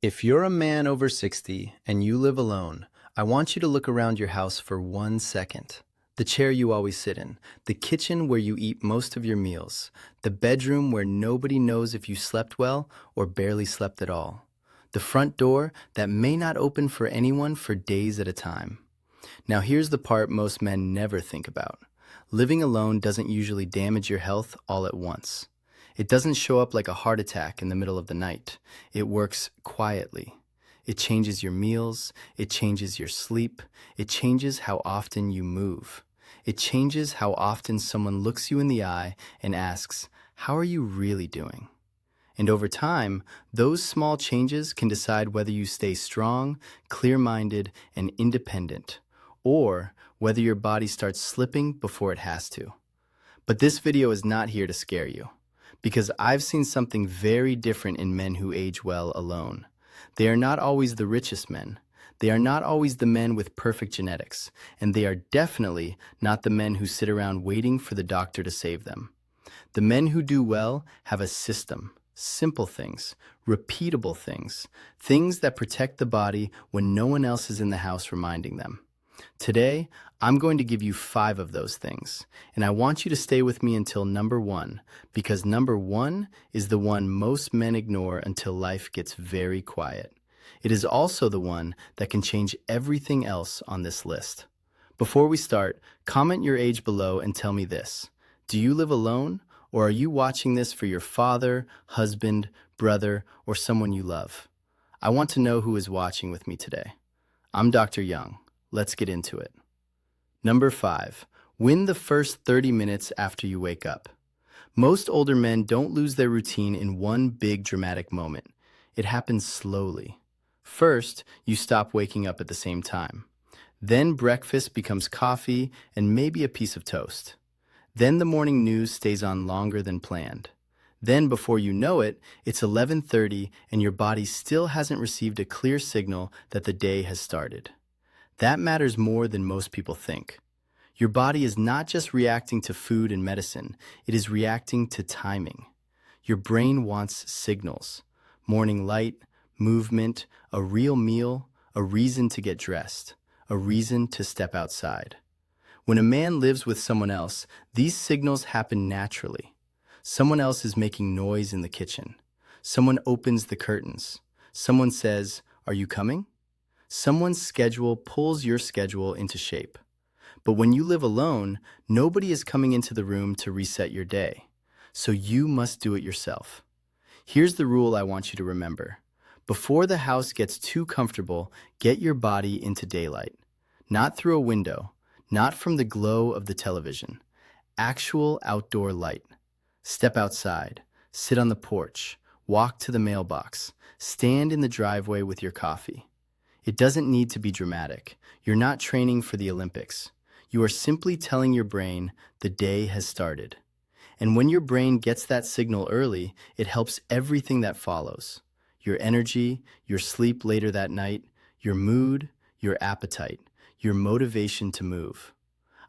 If you're a man over 60 and you live alone, I want you to look around your house for 1 second. The chair you always sit in, the kitchen where you eat most of your meals, the bedroom where nobody knows if you slept well or barely slept at all, the front door that may not open for anyone for days at a time. Now, here's the part most men never think about. Living alone doesn't usually damage your health all at once. It doesn't show up like a heart attack in the middle of the night. It works quietly. It changes your meals. It changes your sleep. It changes how often you move. It changes how often someone looks you in the eye and asks, "How are you really doing?" And over time, those small changes can decide whether you stay strong, clear-minded, and independent, or whether your body starts slipping before it has to. But this video is not here to scare you, because I've seen something very different in men who age well alone. They are not always the richest men. They are not always the men with perfect genetics, and they are definitely not the men who sit around waiting for the doctor to save them. The men who do well have a system, simple things, repeatable things, things that protect the body when no one else is in the house reminding them. Today, I'm going to give you 5 of those things, and I want you to stay with me until number 1, because number 1 is the one most men ignore until life gets very quiet. It is also the one that can change everything else on this list. Before we start, comment your age below and tell me this. Do you live alone, or are you watching this for your father, husband, brother, or someone you love? I want to know who is watching with me today. I'm Dr. Young. Let's get into it. Number 5, win the first 30 minutes after you wake up. Most older men don't lose their routine in one big dramatic moment. It happens slowly. First, you stop waking up at the same time. Then breakfast becomes coffee and maybe a piece of toast. Then the morning news stays on longer than planned. Then before you know it, it's 11:30 and your body still hasn't received a clear signal that the day has started. That matters more than most people think. Your body is not just reacting to food and medicine, it is reacting to timing. Your brain wants signals: morning light, movement, a real meal, a reason to get dressed, a reason to step outside. When a man lives with someone else, these signals happen naturally. Someone else is making noise in the kitchen. Someone opens the curtains. Someone says, "Are you coming?" Someone's schedule pulls your schedule into shape. But when you live alone, nobody is coming into the room to reset your day. So you must do it yourself. Here's the rule I want you to remember. Before the house gets too comfortable, get your body into daylight. Not through a window, not from the glow of the television. Actual outdoor light. Step outside, sit on the porch, walk to the mailbox, stand in the driveway with your coffee. It doesn't need to be dramatic. You're not training for the Olympics. You are simply telling your brain the day has started. And when your brain gets that signal early, it helps everything that follows. Your energy, your sleep later that night, your mood, your appetite, your motivation to move.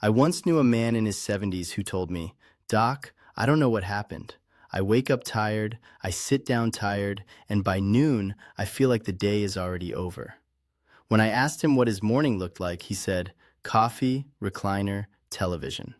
I once knew a man in his 70s who told me, "Doc, I don't know what happened. I wake up tired, I sit down tired, and by noon, I feel like the day is already over." When I asked him what his morning looked like, he said, "Coffee, recliner, television."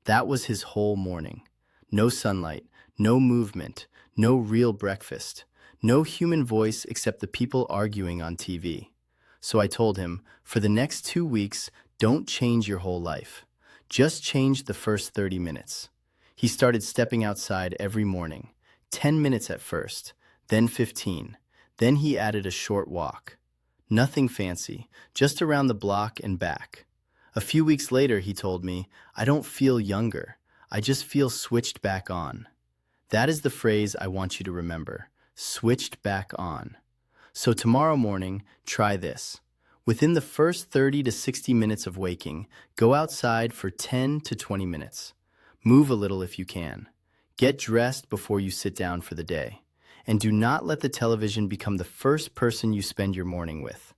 That was his whole morning. No sunlight, no movement, no real breakfast, no human voice except the people arguing on TV. So I told him, for the next 2 weeks, don't change your whole life. Just change the first 30 minutes. He started stepping outside every morning, 10 minutes at first, then 15. Then he added a short walk. Nothing fancy, just around the block and back. A few weeks later, he told me, "I don't feel younger. I just feel switched back on." That is the phrase I want you to remember. Switched back on. So tomorrow morning, try this. Within the first 30 to 60 minutes of waking, go outside for 10 to 20 minutes. Move a little if you can. Get dressed before you sit down for the day. And do not let the television become the first person you spend your morning with.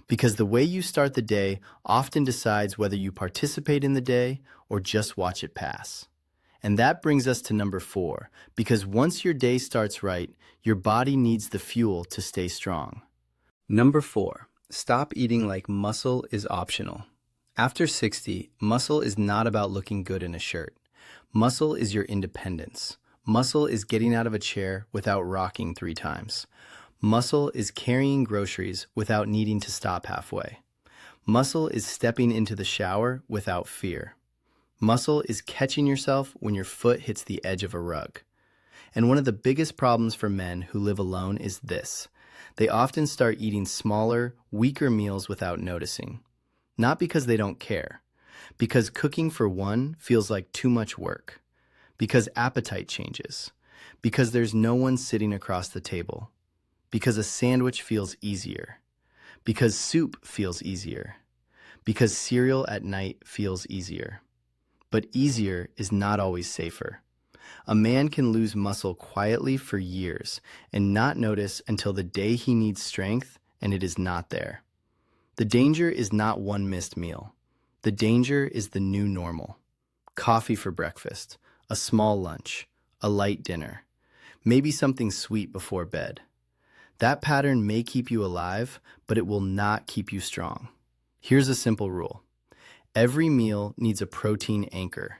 Because the way you start the day often decides whether you participate in the day or just watch it pass. And that brings us to number 4, because once your day starts right, your body needs the fuel to stay strong. Number 4, stop eating like muscle is optional. After 60, muscle is not about looking good in a shirt. Muscle is your independence. Muscle is getting out of a chair without rocking 3 times. Muscle is carrying groceries without needing to stop halfway. Muscle is stepping into the shower without fear. Muscle is catching yourself when your foot hits the edge of a rug. And one of the biggest problems for men who live alone is this. They often start eating smaller, weaker meals without noticing. Not because they don't care, because cooking for one feels like too much work, because appetite changes, because there's no one sitting across the table, because a sandwich feels easier, because soup feels easier, because cereal at night feels easier. But easier is not always safer. A man can lose muscle quietly for years and not notice until the day he needs strength and it is not there. The danger is not one missed meal. The danger is the new normal. Coffee for breakfast, a small lunch, a light dinner, maybe something sweet before bed. That pattern may keep you alive, but it will not keep you strong. Here's a simple rule. Every meal needs a protein anchor.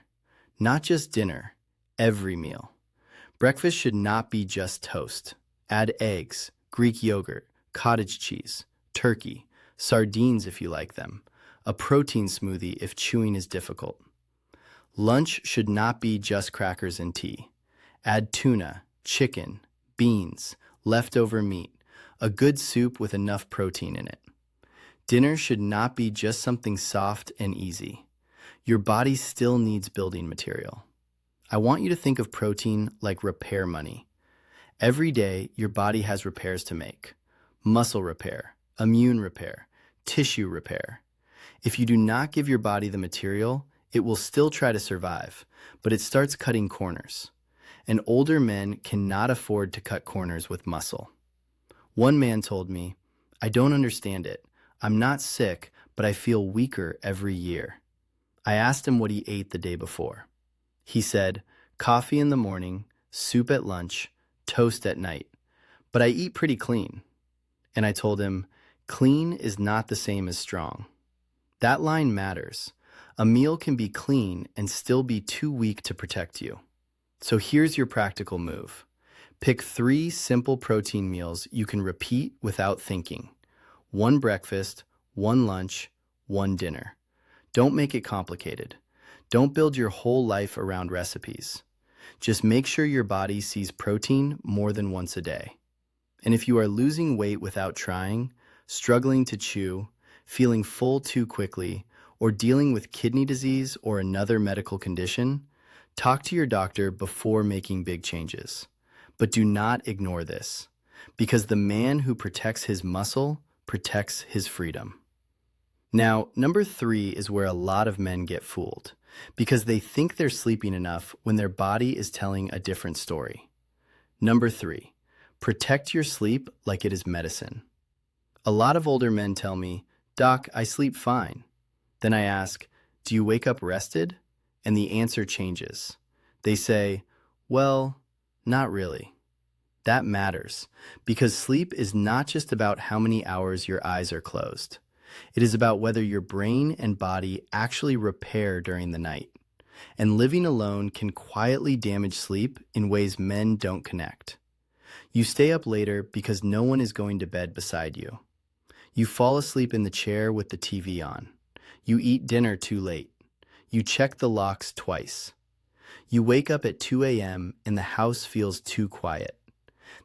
Not just dinner, every meal. Breakfast should not be just toast. Add eggs, Greek yogurt, cottage cheese, turkey, sardines if you like them, a protein smoothie if chewing is difficult. Lunch should not be just crackers and tea. Add tuna, chicken, beans, leftover meat, a good soup with enough protein in it. Dinner should not be just something soft and easy. Your body still needs building material. I want you to think of protein like repair money. Every day, your body has repairs to make. Muscle repair, immune repair, tissue repair. If you do not give your body the material, it will still try to survive, but it starts cutting corners. And older men cannot afford to cut corners with muscle. One man told me, "I don't understand it. I'm not sick, but I feel weaker every year." I asked him what he ate the day before. He said, "Coffee in the morning, soup at lunch, toast at night. But I eat pretty clean." And I told him, clean is not the same as strong. That line matters. A meal can be clean and still be too weak to protect you. So here's your practical move. Pick 3 simple protein meals you can repeat without thinking. 1 breakfast, 1 lunch, 1 dinner. Don't make it complicated. Don't build your whole life around recipes. Just make sure your body sees protein more than once a day. And if you are losing weight without trying, struggling to chew, feeling full too quickly, or dealing with kidney disease or another medical condition, talk to your doctor before making big changes. But do not ignore this, because the man who protects his muscle protects his freedom. Now, number 3 is where a lot of men get fooled, because they think they're sleeping enough when their body is telling a different story. Number 3, protect your sleep like it is medicine. A lot of older men tell me, "Doc, I sleep fine." Then I ask, "Do you wake up rested?" And the answer changes. They say, "Well, not really." That matters, because sleep is not just about how many hours your eyes are closed. It is about whether your brain and body actually repair during the night. And living alone can quietly damage sleep in ways men don't connect. You stay up later because no one is going to bed beside you. You fall asleep in the chair with the TV on. You eat dinner too late. You check the locks twice. You wake up at 2 a.m. and the house feels too quiet.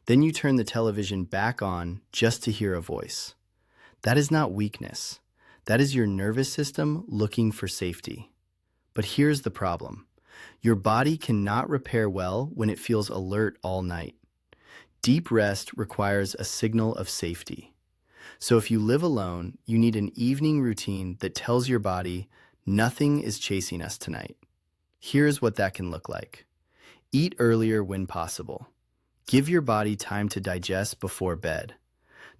Then you turn the television back on just to hear a voice. That is not weakness. That is your nervous system looking for safety. But here's the problem. Your body cannot repair well when it feels alert all night. Deep rest requires a signal of safety. So if you live alone, you need an evening routine that tells your body, nothing is chasing us tonight. Here's what that can look like. Eat earlier when possible. Give your body time to digest before bed.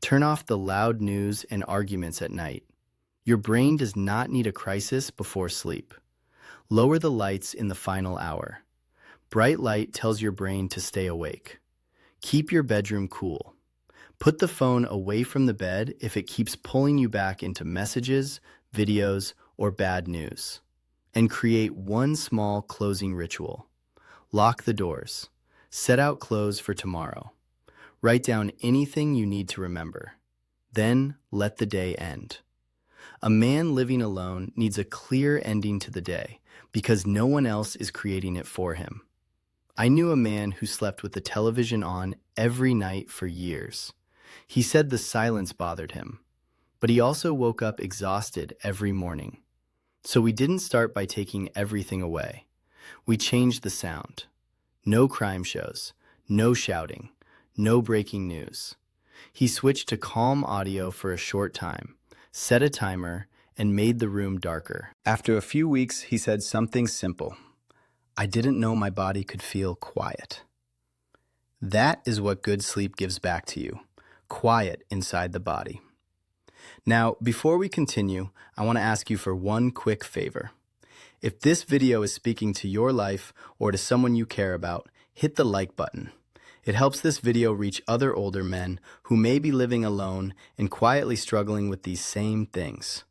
Turn off the loud news and arguments at night. Your brain does not need a crisis before sleep. Lower the lights in the final hour. Bright light tells your brain to stay awake. Keep your bedroom cool. Put the phone away from the bed if it keeps pulling you back into messages, videos, or bad news. And create one small closing ritual. Lock the doors. Set out clothes for tomorrow. Write down anything you need to remember. Then let the day end. A man living alone needs a clear ending to the day because no one else is creating it for him. I knew a man who slept with the television on every night for years. He said the silence bothered him, but he also woke up exhausted every morning. So we didn't start by taking everything away. We changed the sound. No crime shows, no shouting, no breaking news. He switched to calm audio for a short time, set a timer, and made the room darker. After a few weeks, he said something simple. I didn't know my body could feel quiet. That is what good sleep gives back to you, quiet inside the body. Now, before we continue, I want to ask you for one quick favor. If this video is speaking to your life or to someone you care about, hit the like button. It helps this video reach other older men who may be living alone and quietly struggling with these same things.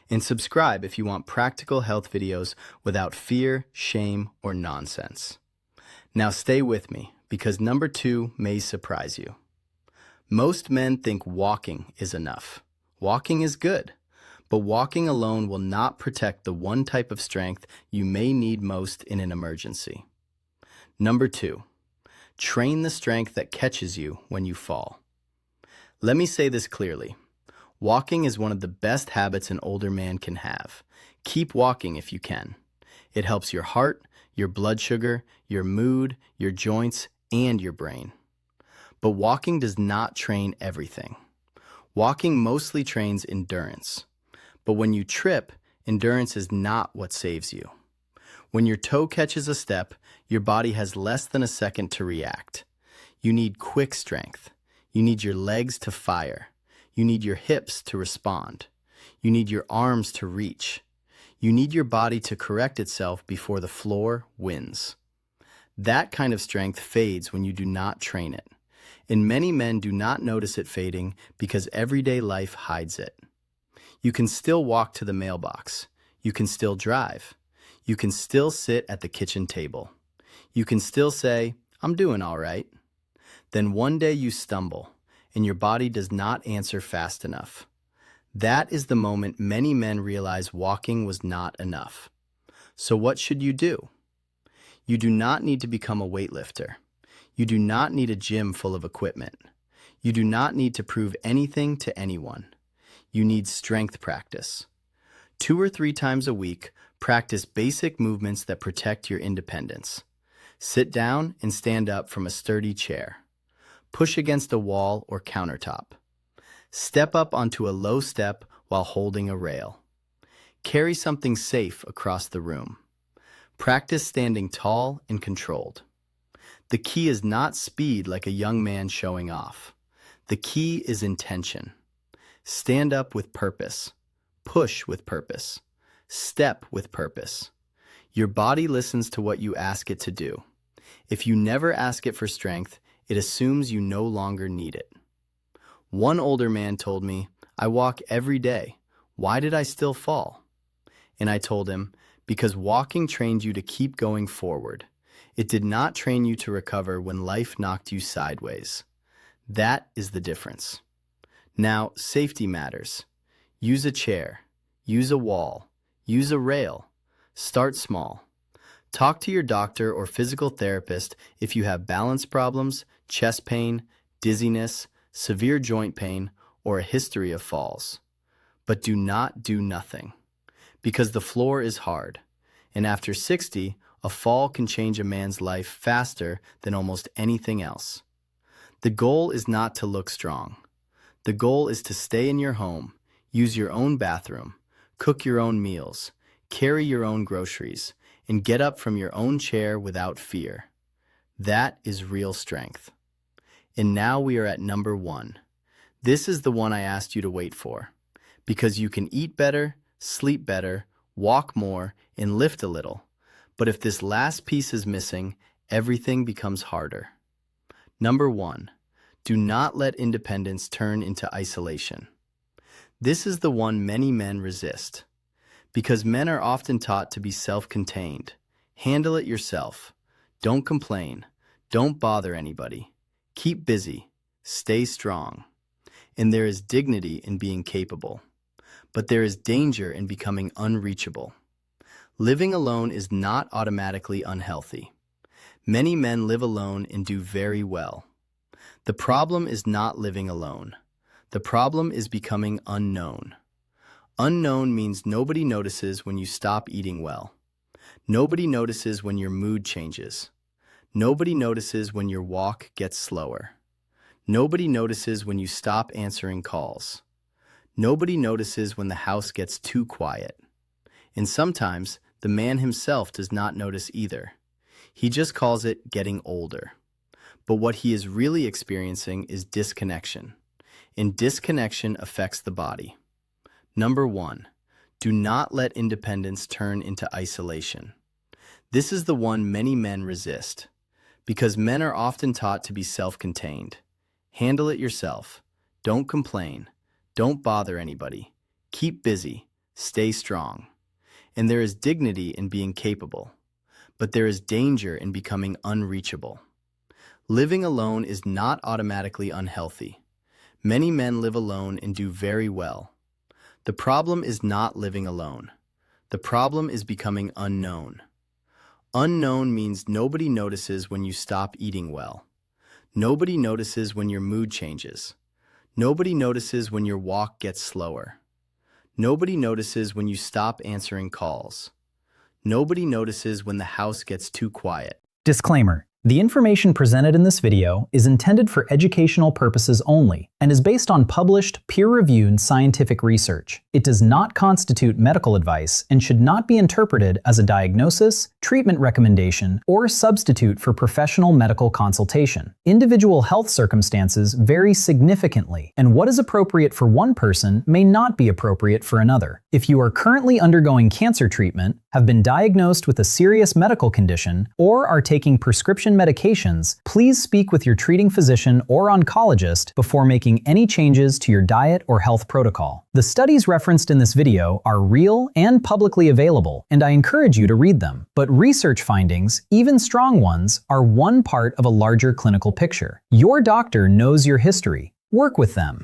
And subscribe if you want practical health videos without fear, shame, or nonsense. Now stay with me, because number 2 may surprise you. Most men think walking is enough. Walking is good, but walking alone will not protect the one type of strength you may need most in an emergency. Number 2, train the strength that catches you when you fall. Let me say this clearly. Walking is one of the best habits an older man can have. Keep walking if you can. It helps your heart, your blood sugar, your mood, your joints, and your brain. But walking does not train everything. Walking mostly trains endurance. But when you trip, endurance is not what saves you. When your toe catches a step, your body has less than a second to react. You need quick strength. You need your legs to fire. You need your hips to respond. You need your arms to reach. You need your body to correct itself before the floor wins. That kind of strength fades when you do not train it. And many men do not notice it fading because everyday life hides it. You can still walk to the mailbox. You can still drive. You can still sit at the kitchen table. You can still say, I'm doing all right. Then one day you stumble, and your body does not answer fast enough. That is the moment many men realize walking was not enough. So what should you do? You do not need to become a weightlifter. You do not need a gym full of equipment. You do not need to prove anything to anyone. You need strength practice. 2 or 3 times a week, practice basic movements that protect your independence. Sit down and stand up from a sturdy chair. Push against a wall or countertop. Step up onto a low step while holding a rail. Carry something safe across the room. Practice standing tall and controlled. The key is not speed like a young man showing off. The key is intention. Stand up with purpose. Push with purpose. Step with purpose. Your body listens to what you ask it to do. If you never ask it for strength, it assumes you no longer need it. One older man told me, I walk every day. Why did I still fall? And I told him, because walking trained you to keep going forward. It did not train you to recover when life knocked you sideways. That is the difference. Now, safety matters. Use a chair. Use a wall. Use a rail. Start small. Talk to your doctor or physical therapist if you have balance problems, chest pain, dizziness, severe joint pain, or a history of falls. But do not do nothing. Because the floor is hard. And after 60, a fall can change a man's life faster than almost anything else. The goal is not to look strong. The goal is to stay in your home, use your own bathroom, cook your own meals, carry your own groceries, and get up from your own chair without fear. That is real strength. And now we are at number 1. This is the one I asked you to wait for. Because you can eat better, sleep better, walk more, and lift a little. But if this last piece is missing, everything becomes harder. Number 1, Do not let independence turn into isolation. This is the one many men resist, because men are often taught to be self-contained. Handle it yourself. Don't complain. Don't bother anybody. Keep busy. Stay strong. And there is dignity in being capable. But there is danger in becoming unreachable. Living alone is not automatically unhealthy. Many men live alone and do very well. The problem is not living alone. The problem is becoming unknown. Unknown means nobody notices when you stop eating well. Nobody notices when your mood changes. Nobody notices when your walk gets slower. Nobody notices when you stop answering calls. Nobody notices when the house gets too quiet. And sometimes, the man himself does not notice either. He just calls it getting older. But what he is really experiencing is disconnection. And disconnection affects the body. Number 1, do not let independence turn into isolation. This is the one many men resist, because men are often taught to be self-contained. Handle it yourself. Don't complain. Don't bother anybody. Keep busy. Stay strong. And there is dignity in being capable. But there is danger in becoming unreachable. Living alone is not automatically unhealthy. Many men live alone and do very well. The problem is not living alone. The problem is becoming unknown. Unknown means nobody notices when you stop eating well. Nobody notices when your mood changes. Nobody notices when your walk gets slower. Nobody notices when you stop answering calls. Nobody notices when the house gets too quiet. Disclaimer. The information presented in this video is intended for educational purposes only and is based on published, peer-reviewed scientific research. It does not constitute medical advice and should not be interpreted as a diagnosis, treatment recommendation, or substitute for professional medical consultation. Individual health circumstances vary significantly, and what is appropriate for one person may not be appropriate for another. If you are currently undergoing cancer treatment, have been diagnosed with a serious medical condition, or are taking prescription medications, please speak with your treating physician or oncologist before making any changes to your diet or health protocol. The studies referenced in this video are real and publicly available, and I encourage you to read them. But research findings, even strong ones, are one part of a larger clinical picture. Your doctor knows your history. Work with them.